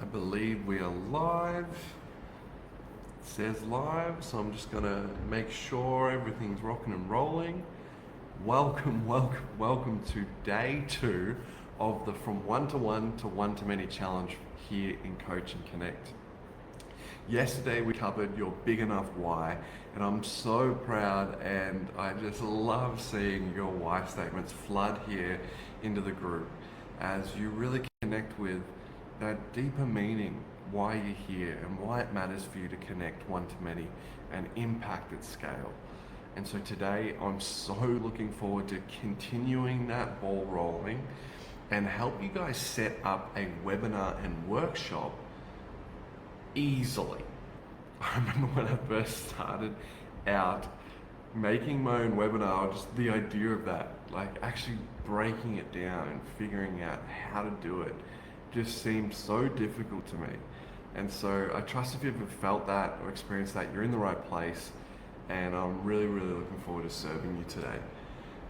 I believe we are live. It says live, so I'm just gonna make sure everything's rocking and rolling. Welcome to day 2 of the From One to One to One to Many challenge here in Coach and Connect. Yesterday we covered your big enough why, and I'm so proud and I just love seeing your why statements flood here into the group as you really connect with that deeper meaning, why you're here and why it matters for you to connect one to many and impact at scale. And so today I'm so looking forward to continuing that ball rolling and help you guys set up a webinar and workshop easily. I remember when I first started out making my own webinar, just the idea of that, like actually breaking it down and figuring out how to do it, just seemed so difficult to me. And so I trust if you've ever felt that or experienced that, you're in the right place, and I'm really looking forward to serving you today.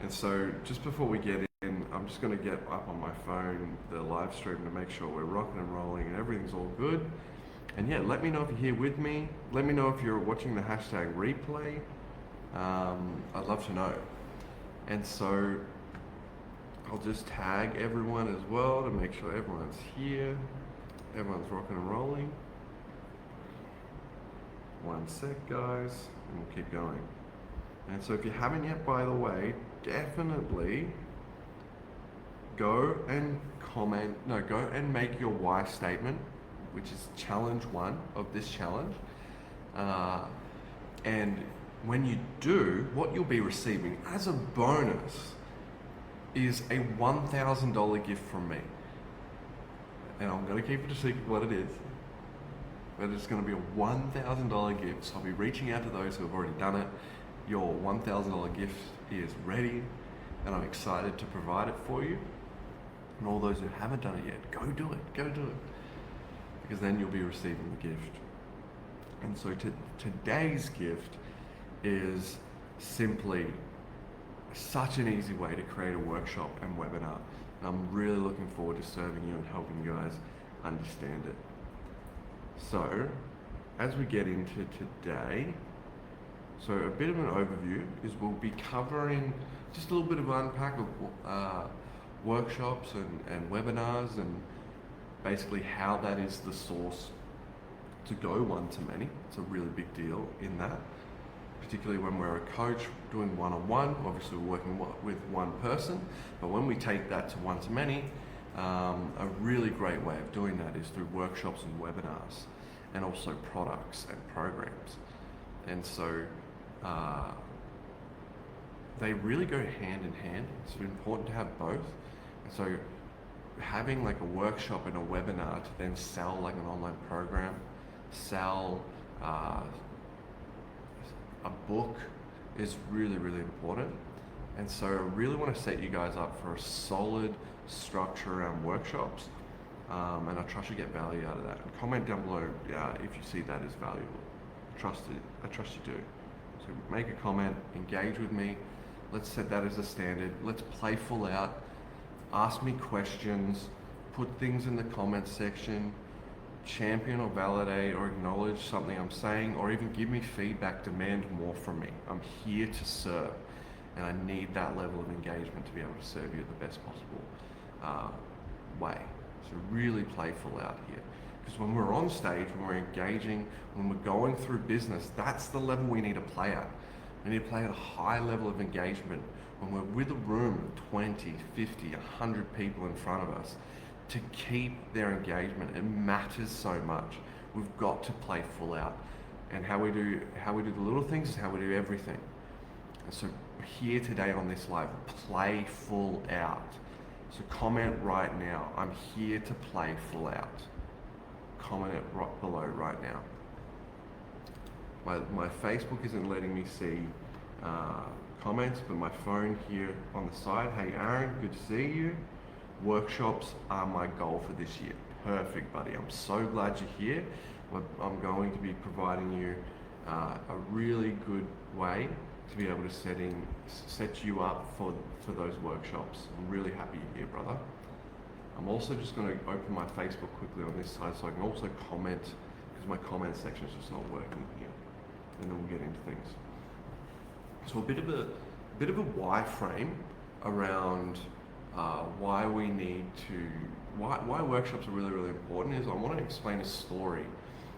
And so just before we get in, I'm just going to get up on my phone the live stream to make sure we're rocking and rolling and everything's all good. And yeah, let me know if you're here with me. Let me know if you're watching the hashtag replay. I'd love to know. And so I'll just tag everyone as well to make sure everyone's here. Everyone's rocking and rolling. One sec, guys, and we'll keep going. And so if you haven't yet, by the way, definitely go and make your why statement, which is challenge 1 of this challenge. And when you do, what you'll be receiving as a bonus is a $1,000 gift from me. And I'm going to keep it a secret what it is, but it's going to be a $1,000 gift. So I'll be reaching out to those who have already done it. Your $1,000 gift is ready, and I'm excited to provide it for you. And all those who haven't done it yet, go do it, because then you'll be receiving the gift. And so today's gift is simply such an easy way to create a workshop and webinar. And I'm really looking forward to serving you and helping you guys understand it. So, as we get into today, so a bit of an overview is we'll be covering just a little bit of unpack of workshops and webinars, and basically how that is the source to go one to many. It's a really big deal in that, particularly when we're a coach doing one-on-one. Obviously we're working with one person, but when we take that to one to many, a really great way of doing that is through workshops and webinars, and also products and programs. And so they really go hand in hand. It's important to have both. And so having like a workshop and a webinar to then sell like an online program, sell a book is really important. And so I really want to set you guys up for a solid structure around workshops, and I trust you get value out of that. And comment down below if you see that as valuable. I trust you do. So make a comment, engage with me. Let's set that as a standard. Let's play full out. Ask me questions, put things in the comments section, champion or validate or acknowledge something I'm saying, or even give me feedback, demand more from me. I'm here to serve, and I need that level of engagement to be able to serve you the best possible way. So really play full out here. Because when we're on stage, when we're engaging, when we're going through business, that's the level we need to play at. We need to play at a high level of engagement when we're with a room of 20, 50, 100 people in front of us. To keep their engagement, it matters so much. We've got to play full out. And how we do the little things is how we do everything. And so here today on this live, play full out. So comment right now, I'm here to play full out. Comment it right below right now. My Facebook isn't letting me see comments, but my phone here on the side. Hey Aaron, good to see you. Workshops are my goal for this year. Perfect, buddy. I'm so glad you're here. I'm going to be providing you a really good way to be able to set you up for those workshops. I'm really happy you're here, brother. I'm also just going to open my Facebook quickly on this side so I can also comment, because my comment section is just not working here. And then we'll get into things. So a bit of a why frame around why we need to, why workshops are really, really important is I want to explain a story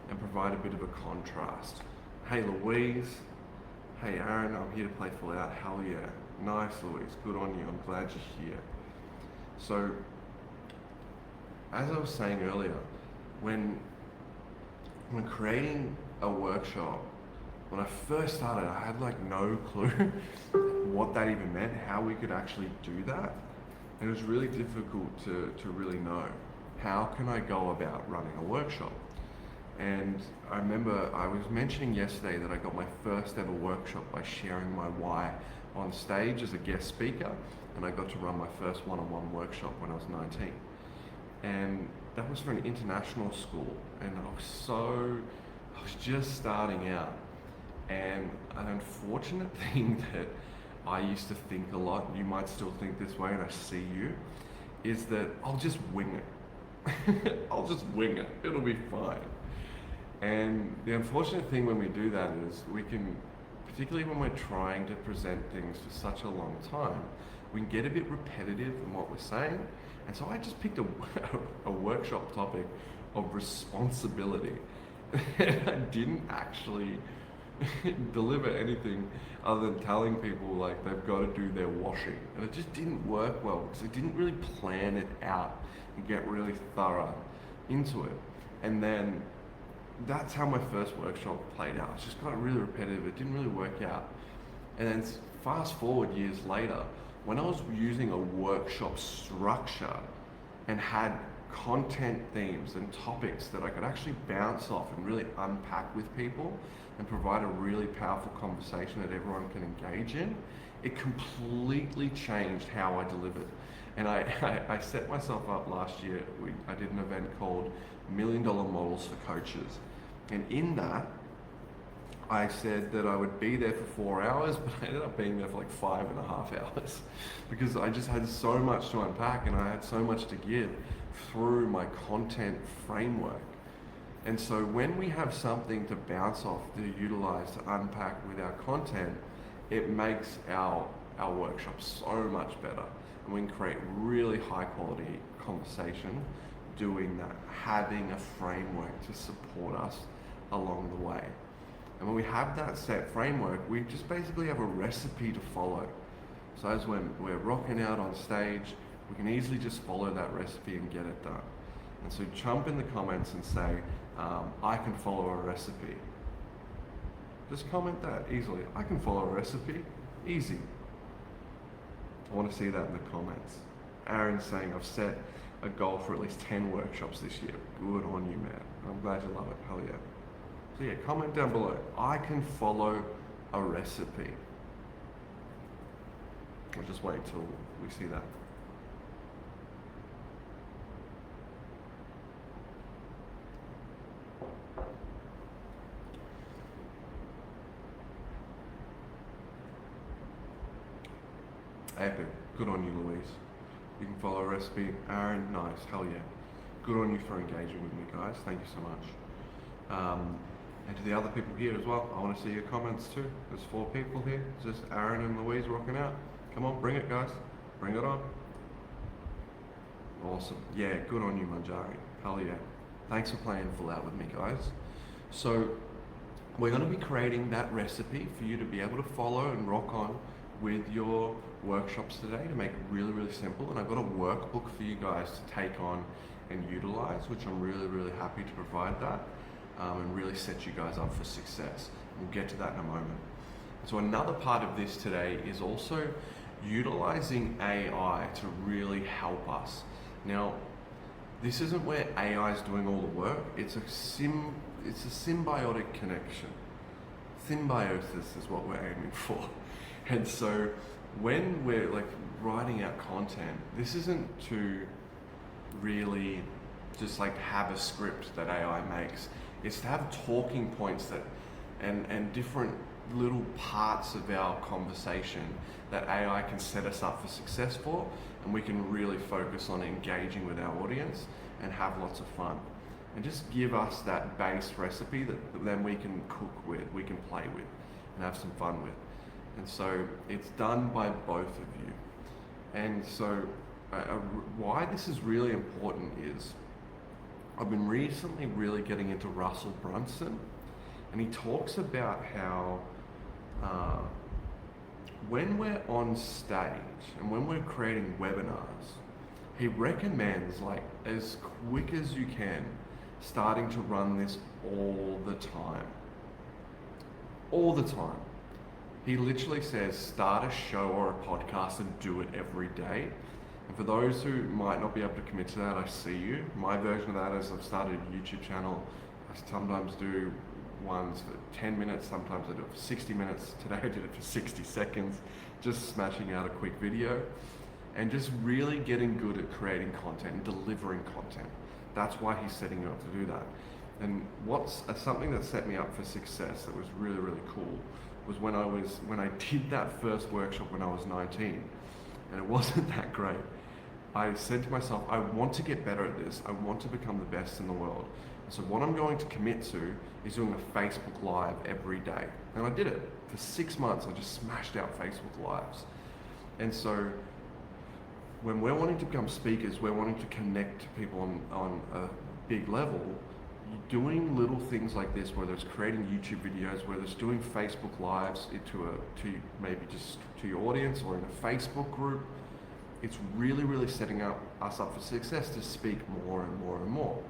and provide a bit of a contrast. Hey Louise, hey Aaron, I'm here to play full out. Hell yeah. Nice Louise, good on you, I'm glad you're here. So, as I was saying earlier, when creating a workshop, when I first started, I had like no clue what that even meant, how we could actually do that. And it was really difficult to really know, how can I go about running a workshop? And I remember I was mentioning yesterday that I got my first ever workshop by sharing my why on stage as a guest speaker, and I got to run my first one-on-one workshop when I was 19. And that was for an international school, and I was just starting out. And an unfortunate thing that I used to think a lot, and you might still think this way, and I see you, is that I'll just wing it. I'll just wing it. It'll be fine. And the unfortunate thing when we do that is we can, particularly when we're trying to present things for such a long time, we can get a bit repetitive in what we're saying. And so I just picked a workshop topic of responsibility. I didn't actually deliver anything other than telling people like they've got to do their washing. And it just didn't work well because I didn't really plan it out and get really thorough into it. And then that's how my first workshop played out. It just got really repetitive. It didn't really work out. And then fast forward years later, when I was using a workshop structure and had content themes and topics that I could actually bounce off and really unpack with people and provide a really powerful conversation that everyone can engage in, it completely changed how I delivered. And I set myself up last year. I did an event called $1 Million Models for Coaches. And in that, I said that I would be there for 4 hours, but I ended up being there for like 5.5 hours because I just had so much to unpack and I had so much to give through my content framework. And so when we have something to bounce off, to utilize, to unpack with our content, it makes our workshop so much better. And we can create really high quality conversation doing that, having a framework to support us along the way. And when we have that set framework, we just basically have a recipe to follow. So as we're rocking out on stage, we can easily just follow that recipe and get it done. And so jump in the comments and say, I can follow a recipe. Just comment that easily. I can follow a recipe. Easy. I want to see that in the comments. Aaron's saying, I've set a goal for at least 10 workshops this year. Good on you, man. I'm glad you love it. Hell yeah. So yeah, comment down below. I can follow a recipe. We'll just wait till we see that. Epic. Good on you, Louise. You can follow a recipe. Aaron, nice. Hell yeah. Good on you for engaging with me, guys. Thank you so much. And to the other people here as well, I want to see your comments too. There's 4 people here. It's just Aaron and Louise rocking out. Come on, bring it, guys. Bring it on. Awesome. Yeah, good on you, Manjari. Hell yeah. Thanks for playing full out with me, guys. So we're going to be creating that recipe for you to be able to follow and rock on with your workshops today to make it really, really simple. And I've got a workbook for you guys to take on and utilize, which I'm really, really happy to provide that and really set you guys up for success. We'll get to that in a moment. So another part of this today is also utilizing AI to really help us. Now, this isn't where AI is doing all the work. It's a symbiotic connection. Symbiosis is what we're aiming for. And so when we're like writing out content, this isn't to really just like have a script that AI makes. It's to have talking points that and different little parts of our conversation that AI can set us up for success for, and we can really focus on engaging with our audience and have lots of fun. And just give us that base recipe that then we can cook with, we can play with, and have some fun with. And so it's done by both of you. And so why this is really important is I've been recently really getting into Russell Brunson, and he talks about how when we're on stage and when we're creating webinars, he recommends, like, as quick as you can, starting to run this all the time. All the time. He literally says, start a show or a podcast and do it every day. And for those who might not be able to commit to that, I see you. My version of that is I've started a YouTube channel. I sometimes do ones for 10 minutes, sometimes I do it for 60 minutes. Today I did it for 60 seconds, just smashing out a quick video and just really getting good at creating content and delivering content. That's why he's setting you up to do that. And what's something that set me up for success that was really, really cool was when I did that first workshop when I was 19, and it wasn't that great. I said to myself, I want to get better at this. I want to become the best in the world. And so what I'm going to commit to is doing a Facebook Live every day. And I did it. For 6 months, I just smashed out Facebook Lives. And so when we're wanting to become speakers, we're wanting to connect to people on a big level, doing little things like this, whether it's creating YouTube videos, whether it's doing Facebook Lives to maybe just to your audience or in a Facebook group, it's really, really setting us up for success to speak more and more and more.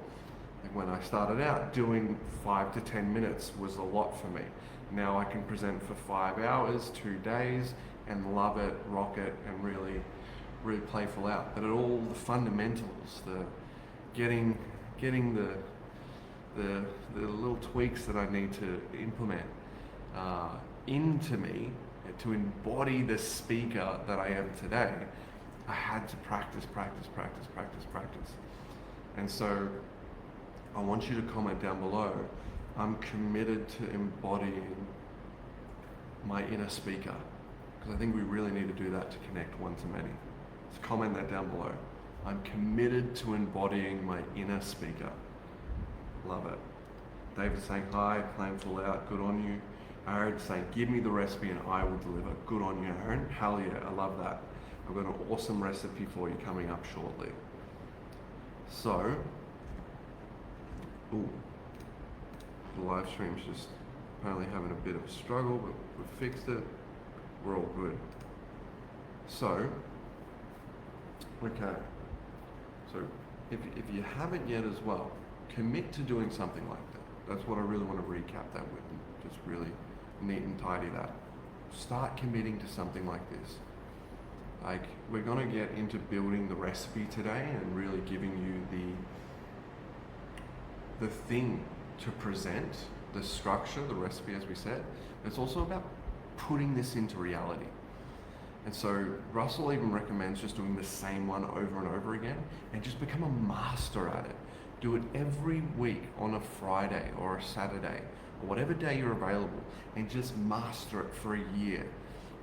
Like when I started out, doing 5 to 10 minutes was a lot for me. Now I can present for 5 hours, 2 days, and love it, rock it, and really play full out. But at all the fundamentals, the getting the little tweaks that I need to implement into me to embody the speaker that I am today, I had to practice. And so I want you to comment down below, I'm committed to embodying my inner speaker, because I think we really need to do that to connect one to many. So comment that down below. I'm committed to embodying my inner speaker. Love it. David's saying hi, playing full out, good on you. Aaron's saying, give me the recipe and I will deliver. Good on you, Aaron. Hell yeah, I love that. I've got an awesome recipe for you coming up shortly. So, the live stream's just apparently having a bit of a struggle, but we've fixed it. We're all good. So, okay. So, if you haven't yet as well, commit to doing something like that. That's what I really want to recap that with, and just really neat and tidy that. Start committing to something like this. Like, we're going to get into building the recipe today and really giving you the thing to present, the structure, the recipe, as we said. It's also about putting this into reality. And so Russell even recommends just doing the same one over and over again and just become a master at it. Do it every week on a Friday or a Saturday or whatever day you're available, and just master it for a year.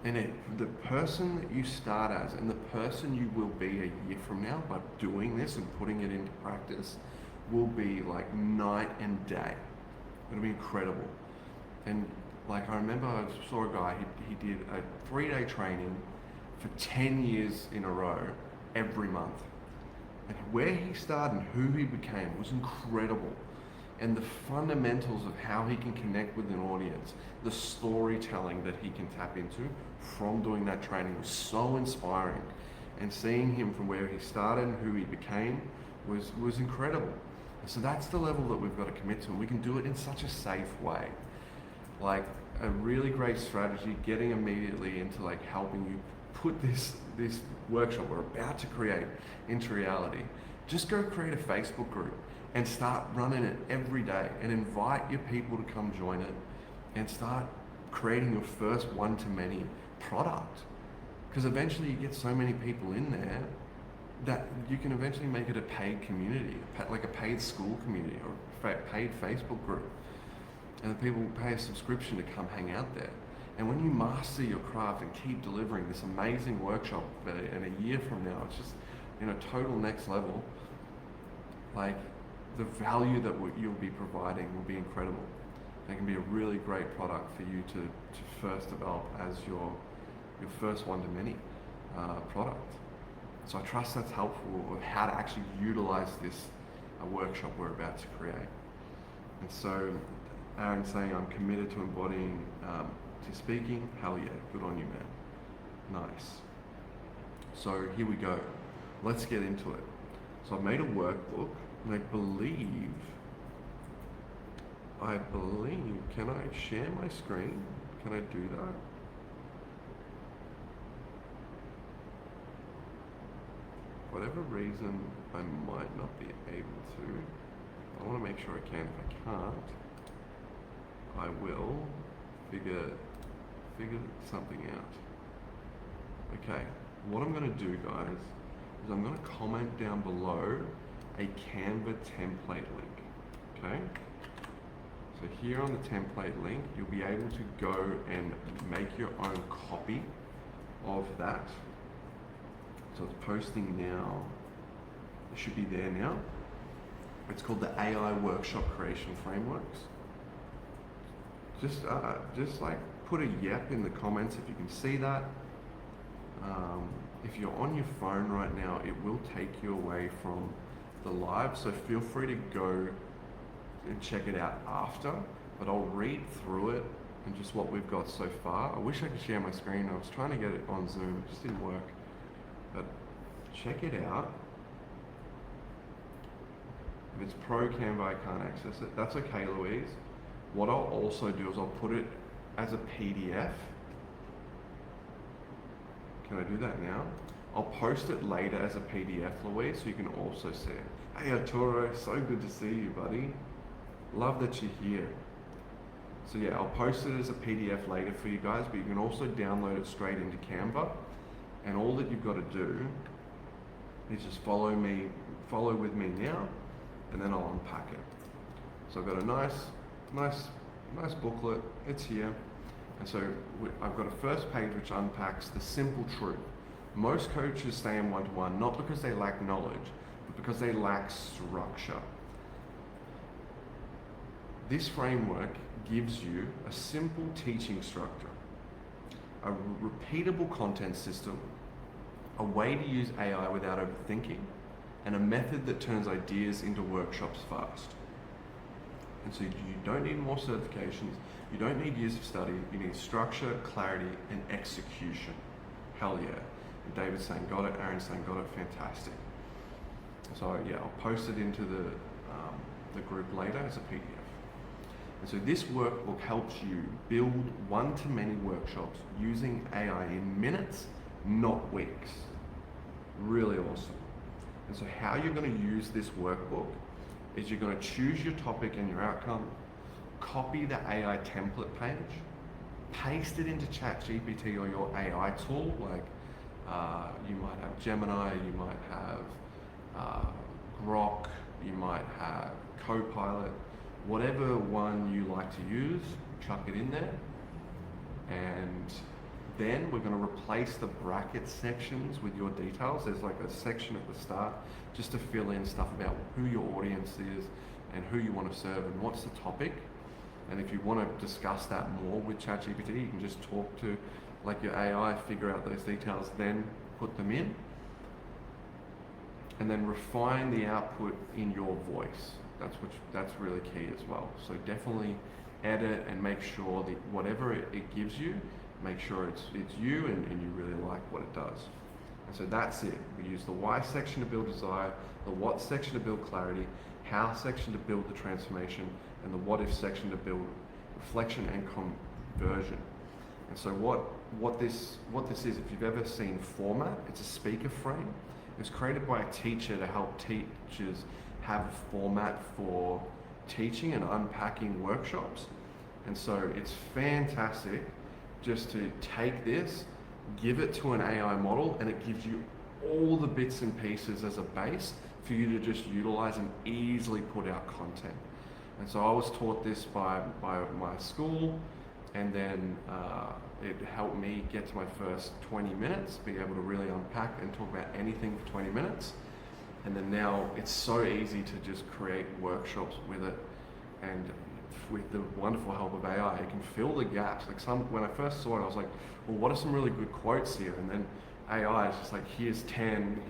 And the person that you start as and the person you will be a year from now by doing this and putting it into practice will be like night and day. It'll be incredible. And like, I remember I saw a guy, he did a 3-day training for 10 years in a row every month. And where he started and who he became was incredible. And the fundamentals of how he can connect with an audience, the storytelling that he can tap into from doing that training was so inspiring. And seeing him from where he started and who he became was incredible. And so that's the level that we've got to commit to, and we can do it in such a safe way. Like, a really great strategy, getting immediately into like helping you put this workshop we're about to create into reality. Just go create a Facebook group and start running it every day and invite your people to come join it and start creating your first one-to-many product. Because eventually you get so many people in there that you can eventually make it a paid community, like a paid school community or a paid Facebook group. And the people will pay a subscription to come hang out there. And when you master your craft and keep delivering this amazing workshop, and a year from now, it's just, total next level, like the value that you'll be providing will be incredible. It can be a really great product for you to first develop as your first one-to-many product. So I trust that's helpful of how to actually utilize this workshop we're about to create. And so Aaron's saying, I'm committed to embodying to speaking. Hell yeah, good on you, man. Nice. So here we go. Let's get into it. So I've made a workbook, and I believe, can I share my screen? Can I do that? For whatever reason, I might not be able to. I want to make sure I can. If I can't, I will figure something out. Okay, what I'm going to do, guys, is I'm going to comment down below a Canva template link. Okay? So here on the template link, you'll be able to go and make your own copy of that. So it's posting now. It should be there now. It's called the AI Workshop Creation Frameworks. Just like put a yep in the comments if you can see that. If you're on your phone right now, it will take you away from the live, so feel free to go and check it out after, but I'll read through it and just what we've got so far. I wish I could share my screen. I was trying to get it on Zoom, it just didn't work. But check it out. If it's pro Canva, I can't access it. That's okay, Louise. What I'll also do is I'll put it as a PDF. Can I do that now? I'll post it later as a PDF, Louise, so you can also see it. Hey Arturo, so good to see you, buddy. Love that you're here. So yeah, I'll post it as a PDF later for you guys, but you can also download it straight into Canva. And all that you've got to do is just follow with me now, and then I'll unpack it. So I've got a nice booklet. It's here. And so I've got a first page which unpacks the simple truth. Most coaches stay in one-to-one not because they lack knowledge, but because they lack structure. This framework gives you a simple teaching structure, a repeatable content system, a way to use AI without overthinking, and a method that turns ideas into workshops fast. And so you don't need more certifications, you don't need years of study, you need structure, clarity, and execution. Hell yeah. And David's saying got it, Aaron's saying got it, fantastic. So yeah, I'll post it into the group later as a PDF. And so this workbook helps you build one-to-many workshops using AI in minutes, not weeks. Really awesome. And so how you're going to use this workbook is you're going to choose your topic and your outcome, copy the AI template page, paste it into ChatGPT or your AI tool, like you might have Gemini, you might have Grok, you might have Copilot, whatever one you like to use, chuck it in there. And then we're going to replace the bracket sections with your details. There's like a section at the start just to fill in stuff about who your audience is and who you want to serve and what's the topic. And if you want to discuss that more with ChatGPT, you can just talk to like your AI, figure out those details, then put them in. And then refine the output in your voice. That's really key as well. So definitely edit and make sure that whatever it gives you, make sure it's you and you really like what it does. And so that's it. We use the why section to build desire, the what section to build clarity, how section to build the transformation, and the what if section to build reflection and conversion. And so what this is, if you've ever seen Format, it's a speaker frame. It's created by a teacher to help teachers have a format for teaching and unpacking workshops. And so it's fantastic just to take this, give it to an AI model, and it gives you all the bits and pieces as a base for you to just utilize and easily put out content. And so I was taught this by my school and then it helped me get to my first 20 minutes, be able to really unpack and talk about anything for 20 minutes. And then now it's so easy to just create workshops with it, and with the wonderful help of AI, it can fill the gaps. Like when I first saw it, I was like, well, what are some really good quotes here? And then AI is just like, here's 10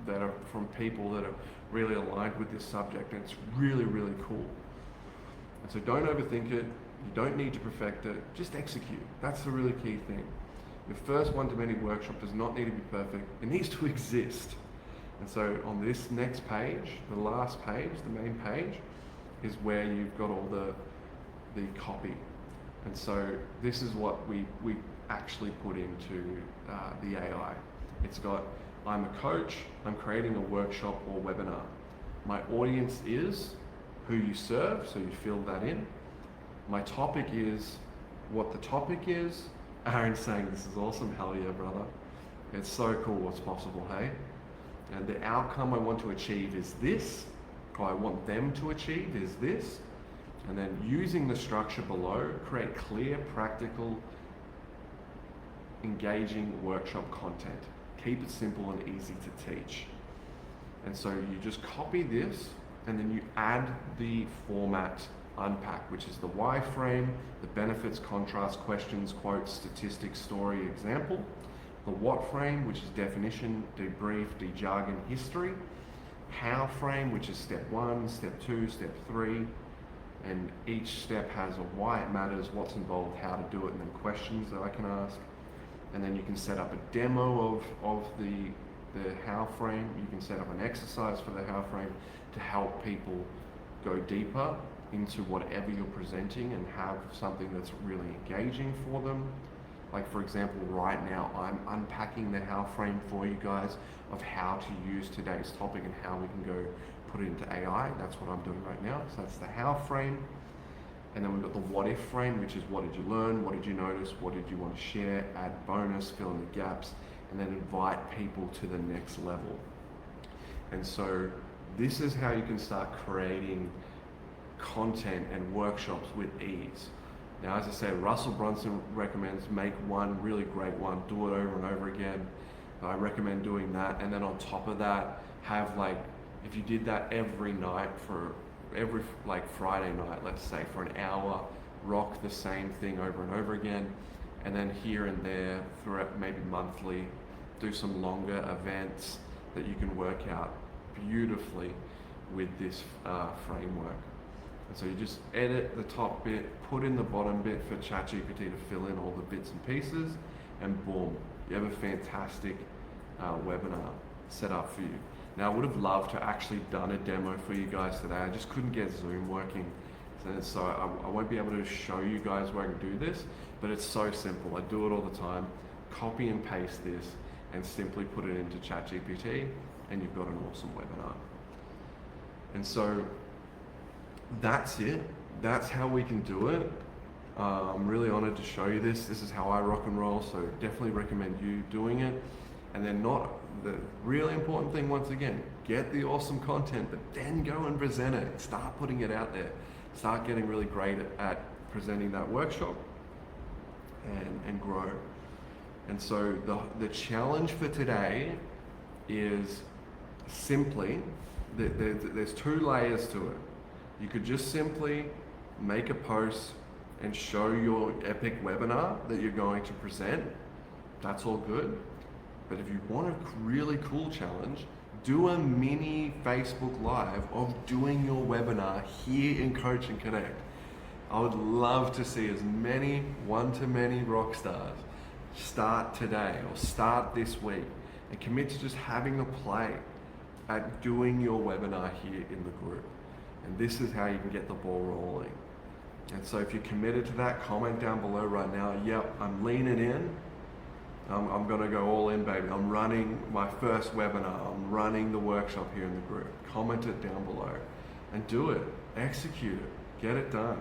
that are from people that are really aligned with this subject, and it's really, really cool. And so don't overthink it. You don't need to perfect it. Just execute. That's the really key thing. Your first one-to-many workshop does not need to be perfect. It needs to exist. And so on this next page, the last page, the main page, is where you've got all the copy. And so this is what we actually put into the AI. It's got, I'm a coach, I'm creating a workshop or webinar. My audience is who you serve, so you fill that in. My topic is what the topic is. Aaron's saying this is awesome, hell yeah, brother. It's so cool what's possible, hey? And the outcome I want to achieve is this, or I want them to achieve is this. And then using the structure below, create clear, practical, engaging workshop content. Keep it simple and easy to teach. And so you just copy this, and then you add the format unpack, which is the why frame, the benefits, contrast, questions, quotes, statistics, story, example. The what frame, which is definition, debrief, de-jargon, history. How frame, which is step 1, step 2, step 3. And each step has a why it matters, what's involved, how to do it, and then questions that I can ask. And then you can set up a demo of the how frame. You can set up an exercise for the how frame to help people go deeper into whatever you're presenting and have something that's really engaging for them. Like for example, right now I'm unpacking the how frame for you guys of how to use today's topic and how we can go put it into AI. That's what I'm doing right now. So that's the how frame. And then we've got the what if frame, which is what did you learn, what did you notice, what did you want to share, add bonus, fill in the gaps, and then invite people to the next level. And so this is how you can start creating content and workshops with ease. Now, as I say, Russell Brunson recommends make one really great one, do it over and over again. I recommend doing that, and then on top of that, have like, if you did that every night for every like Friday night, let's say for an hour, rock the same thing over and over again, and then here and there throughout maybe monthly, do some longer events that you can work out beautifully with this framework. And so you just edit the top bit, put in the bottom bit for ChatGPT to fill in all the bits and pieces, and boom, you have a fantastic webinar set up for you. Now, I would have loved to actually done a demo for you guys today. I just couldn't get Zoom working. So I won't be able to show you guys where I can do this, but it's so simple. I do it all the time. Copy and paste this and simply put it into ChatGPT, and you've got an awesome webinar. And so that's it. That's how we can do it. I'm really honored to show you this. This is how I rock and roll, so definitely recommend you doing it. And then the really important thing, once again, get the awesome content, but then go and present it. Start putting it out there. Start getting really great at presenting that workshop and grow. And so the challenge for today is simply, there's 2 layers to it. You could just simply make a post and show your epic webinar that you're going to present. That's all good. But if you want a really cool challenge, do a mini Facebook Live of doing your webinar here in Coach and Connect. I would love to see as many one-to-many rock stars start today or start this week and commit to just having a play at doing your webinar here in the group. And this is how you can get the ball rolling. And so if you're committed to that, comment down below right now. Yep, I'm leaning in. I'm gonna go all in, baby. I'm running my first webinar. I'm running the workshop here in the group. Comment it down below and do it. Execute it. Get it done.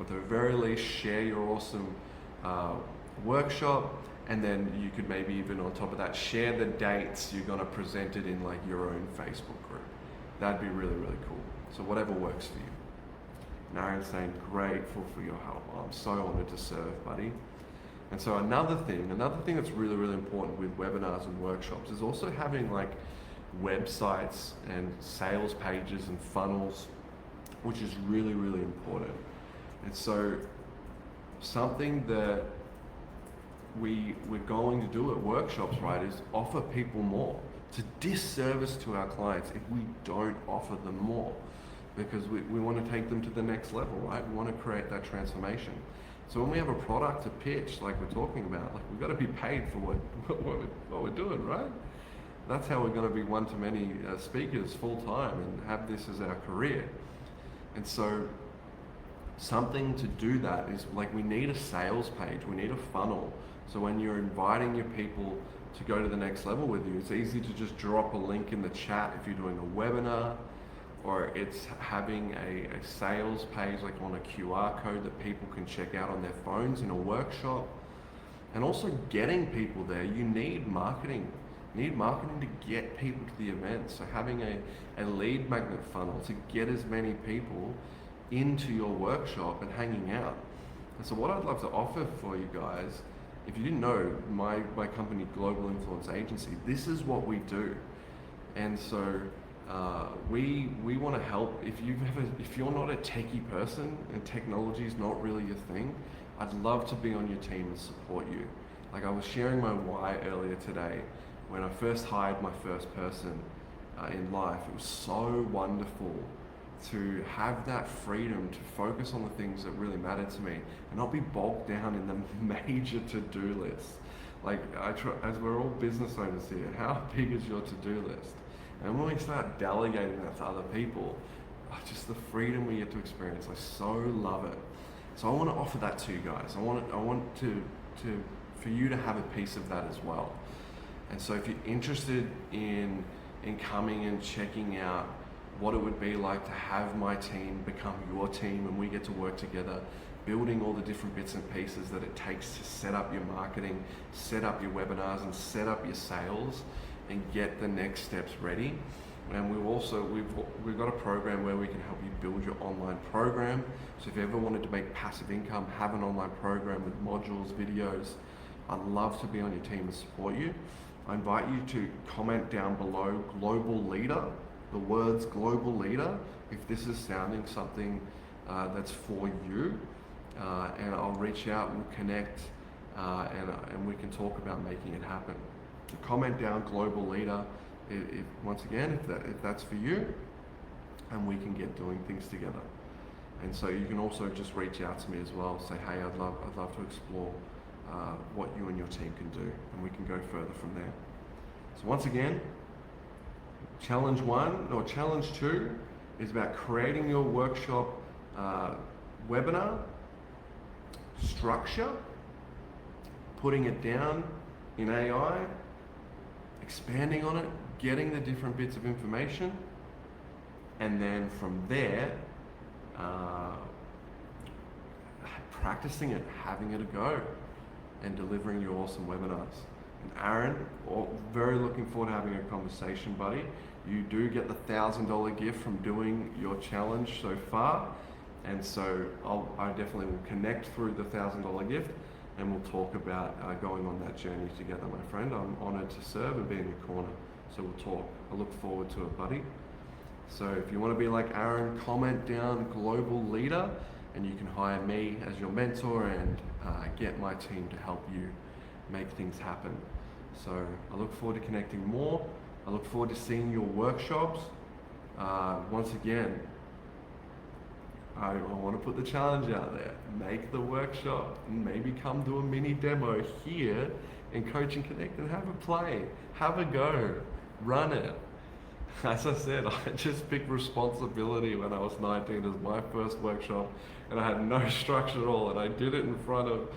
At the very least, share your awesome workshop, and then you could maybe even on top of that, share the dates you're gonna present it in, like your own Facebook group. That'd be really, really cool. So whatever works for you. And Aaron's saying, grateful for your help. I'm so honored to serve, buddy. And so another thing that's really, really important with webinars and workshops is also having like websites and sales pages and funnels, which is really, really important. And so something that we're going to do at workshops, right, is offer people more. It's a disservice to our clients if we don't offer them more, because we want to take them to the next level, right? We want to create that transformation. So when we have a product to pitch, like we're talking about, like we've got to be paid for what we're doing, right? That's how we're going to be one-to-many speakers full time and have this as our career. And so something to do that is like we need a sales page, we need a funnel. So when you're inviting your people to go to the next level with you, it's easy to just drop a link in the chat if you're doing a webinar, or it's having a sales page like on a QR code that people can check out on their phones in a workshop. And also getting people there, you need marketing. You need marketing to get people to the event. So having a lead magnet funnel to get as many people into your workshop and hanging out. And so what I'd love to offer for you guys, if you didn't know, my company, Global Influence Agency, this is what we do. And so we want to help. If you're not a techie person and technology is not really your thing, I'd love to be on your team and support you. Like I was sharing my why earlier today. When I first hired my first person in life, it was so wonderful to have that freedom to focus on the things that really matter to me and not be bogged down in the major to-do lists. Like as we're all business owners here, how big is your to-do list? And when we start delegating that to other people, just the freedom we get to experience, I so love it. So I want to offer that to you guys. I want for you to have a piece of that as well. And so if you're interested in coming and checking out what it would be like to have my team become your team and we get to work together, building all the different bits and pieces that it takes to set up your marketing, set up your webinars and set up your sales and get the next steps ready. And we've got a program where we can help you build your online program. So if you ever wanted to make passive income, have an online program with modules, videos, I'd love to be on your team and support you. I invite you to comment down below global leader, the words global leader, if this is sounding something that's for you, and I'll reach out, we'll connect, and we can talk about making it happen. So comment down global leader, once again, if that's for you, and we can get doing things together. And so you can also just reach out to me as well, say, hey, I'd love to explore what you and your team can do, and we can go further from there. So once again, challenge 2 is about creating your workshop webinar structure, putting it down in AI, expanding on it, getting the different bits of information, and then from there, practicing it, having it a go, and delivering your awesome webinars. And Aaron, very looking forward to having a conversation, buddy. You do get the $1,000 gift from doing your challenge so far, and so I definitely will connect through the $1,000 gift, and we'll talk about going on that journey together, my friend. I'm honored to serve and be in your corner, so we'll talk. I look forward to it, buddy. So if you want to be like Aaron, comment down global leader, and you can hire me as your mentor and get my team to help you make things happen. So I look forward to connecting more. I look forward to seeing your workshops. Once again, I want to put the challenge out there. Make the workshop and maybe come do a mini demo here in Coach and Connect and have a play, have a go, run it. As I said, I just picked responsibility when I was 19 as my first workshop, and I had no structure at all, and I did it in front of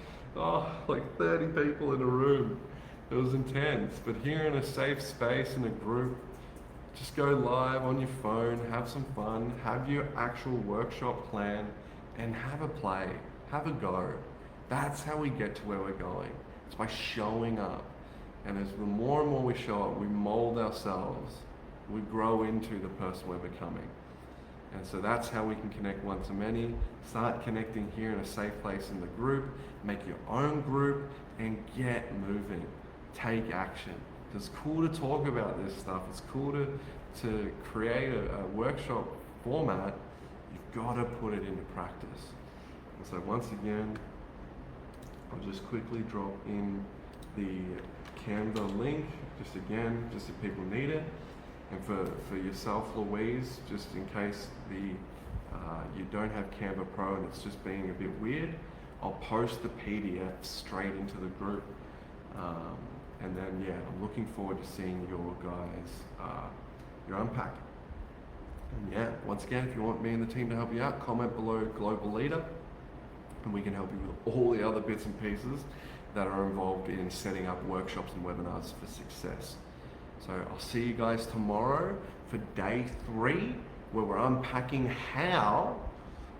like 30 people in a room. It was intense, but here in a safe space in a group, just go live on your phone, have some fun, have your actual workshop plan, and have a play, have a go. That's how we get to where we're going. It's by showing up. And as the more and more we show up, we mold ourselves, we grow into the person we're becoming. And so that's how we can connect one to many. Start connecting here in a safe place in the group, make your own group, and get moving. Take action. It's cool to talk about this stuff. It's cool to create a workshop format. You've got to put it into practice. And so once again, I'll just quickly drop in the Canva link, just if people need it. And for yourself, Louise, just in case you don't have Canva Pro and it's just being a bit weird, I'll post the PDF straight into the group. And then, yeah, I'm looking forward to seeing your guys, your unpack. And yeah, once again, if you want me and the team to help you out, comment below Global Leader, and we can help you with all the other bits and pieces that are involved in setting up workshops and webinars for success. So I'll see you guys tomorrow for day 3, where we're unpacking how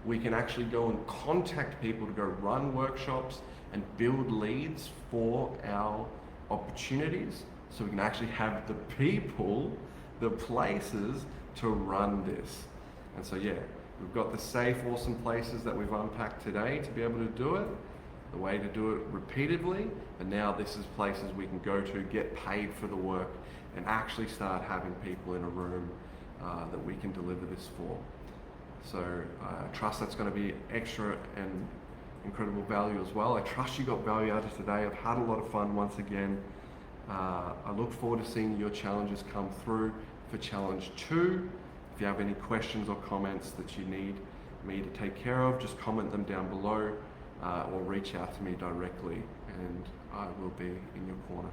we can actually go and contact people to go run workshops and build leads for our opportunities, so we can actually have the people, the places to run this. And so yeah, we've got the safe, awesome places that we've unpacked today to be able to do it, the way to do it repeatedly, and now this is places we can go to, get paid for the work, and actually start having people in a room that we can deliver this for. So I trust that's going to be extra and incredible value as well. I trust you got value out of today. I've had a lot of fun once again. I look forward to seeing your challenges come through for challenge 2. If you have any questions or comments that you need me to take care of, just comment them down below or reach out to me directly, and I will be in your corner.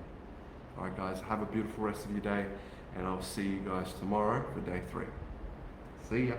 All right, guys, have a beautiful rest of your day, and I'll see you guys tomorrow for day 3. See ya.